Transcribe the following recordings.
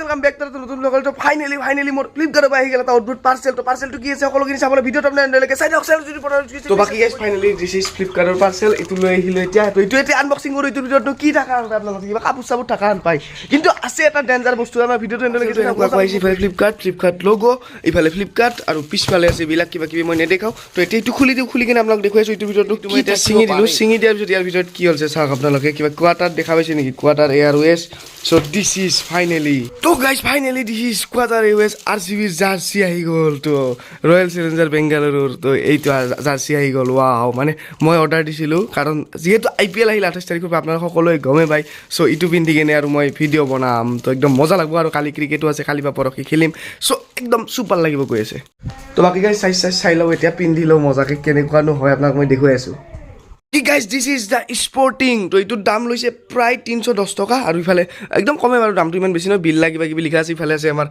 Welcome back to নতুন লগল তো finally মোৰ ফ্লিপকাৰ্টৰ পৰা আহি গেল এটা অদ্ভুত পাৰ্চেলটো কি আছে সকলোখিনি চাবলৈ ভিডিঅ'ত আপোনাক এনেলৈকে চাই দিয়ক চেল যদি পঢ়া তো বাকি গাইস ফাইনালি দিস ইজ ফ্লিপকাৰ্টৰ পাৰ্চেল এটো লৈ আহিলো এতিয়া তো এটো আনবক্সিং কৰো এটো ভিডিঅ'ত কি থাকা আছে আপোনালোকে কিবা কাপোৰ চাপোৰ থাকা আন পাই কিন্তু আছে এটা ডেঞ্জাৰ বস্তু আমাৰ ভিডিঅ'টো এনেলৈকে পাইছি ফ্লিপকাৰ্ট লোগো ইফালে ফ্লিপকাৰ্ট আৰু পিছফালে আছে বিলাক কিবা কিবি মই নেদেখাও তো এটো খুলি কিনে আপোনাক দেখুৱাইছো এটো ভিডিঅ'টো মই এটা সিঙি দিয়াৰ পিছত ইয়াৰ ভিতৰত কি হৈছে চাওক আপোনালোকে কিবা কোৱাটাৰ দেখা পাইছে নেকি quarter Airways so this is finally to guys finally this is quarter US RCB jersey ahi gol to Royal Challenger Bangalore to eito jersey ahi gol wow mane moi order disilu karon jehetu IPL ahil 28 tarikh apnara hokoloi gome bai so itu pindi gene aru moi video banam to ekdom moja lagbo aru kali cricket ase kali ba porokhi khilim so ekdom super lagibo koi ase to baki guys size sai lo etia pindilo moja ke kene kwano hoy apnak moi dekhoi asu কি guys this is the sporting তো এটোৰ দাম লৈছে প্ৰায় 310 টকা আৰু ইফালে একদম কমে বাৰু দামটো ইমান বেছি নহয় বিল লাগিব কিবি লিখা আছে ইফালে আছে আমাৰ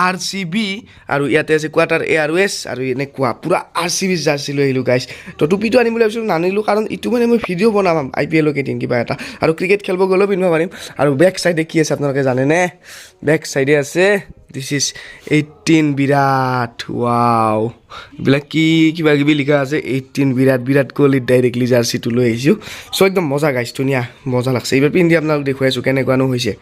আৰসিবি আৰু ইয়াতে আছে কোৱাটাৰ এয়াৰৱেজ আৰু এনে কোৱা পুৰা আৰসিবি জাৰ্সি লৈ আহিলো গাইস তো টুপিটো আনিবলৈ ভাবিছিলো নানিলো কাৰণ ইটো মানে মই ভিডিঅ' বনাম আইপিএল কে দিন কিবা এটা আৰু ক্ৰিকেট খেলব গ'লে পিন্ধিব পাৰিম আৰু বেক সাইডে কি আছে আপোনালোকে জানে নে বেক সাইডে আছে This is 18 Virat. Wow. Bila kiba kibi likha ase 18 Virat Kohli directly jersey to loi ahisu. So ekdom moja guys dunia moja lagse. Ebar pindi apnalok dekhaisu kenekwa no hoise.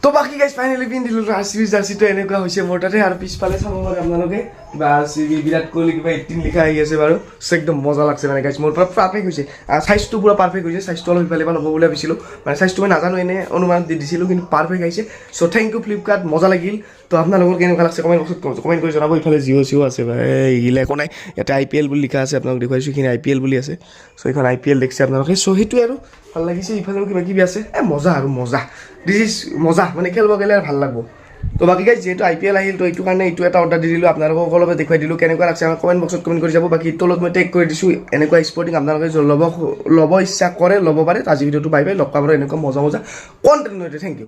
তো বাকি guys finally পিন্ধিলো RCB জার্সিটো এনেকুৱা হৈছে মোটাতে আৰু পিছফালে চাব পাৰে আপোনালোকে কিবা আৰসিবি বিৰাট কোহলি কিবা 18 লিখা আহি আছে বাৰু সো একদম মজা লাগছে মানে গাইস মোৰ পুৰা পাৰফেক্ট হৈছে সাইজটো পুৰা পারফেক্ট হৈছে সাইজটো অলপ ইফালে হ'ব বুলি ভাবিছিলো মানে সাইজটো মই নাজানো এনে অনুমান দি দিছিলো কিন্তু পারফেক্ট আহিছে সো থ্যাংক ইউ ফ্লিপকার্ট মজা লাগিল তো আপোনালোকৰ কেনেকুৱা লাগছে কমেন্ট কৰি জনাব ইফালে জিও আছে ভাই ইলে কোনাই এটা আইপিএল বুলি লিখা আছে আপোনালোক দেখুৱাইছো কিনে আইপিএল বুলি আছে সো এখন আইপিএল দেখছে আপোনালোকে সো হেতু আৰু ভাল লাগিছে ইফালেও কিবা কিবি আছে মজা আৰু মজা দিস ইজ মজা মানে খেলব গেলে ভাল লাগবো তো বাকি গাইস যেহেতু আইপিএল আহিল তো এইটো কাৰণে এইটো এটা অৰ্ডাৰ দি দিলো আপোনালোকক সকলোকে দেখুৱাই দিলো কেনেকুৱা লাগছে আমাৰ কমেন্ট বক্সত কমেন্ট কৰি যাব বাকি তলত মই টেগ কৰি দিছো এনেকুৱা স্পৰ্টিং আপোনালোকে ল'ব ইচ্ছা কৰে ল'ব পাৰে আজি ভিডিঅ'টো বাই লগ পাব এনেকুৱা মজা কন্টেন্ট থ্যাংক ইউ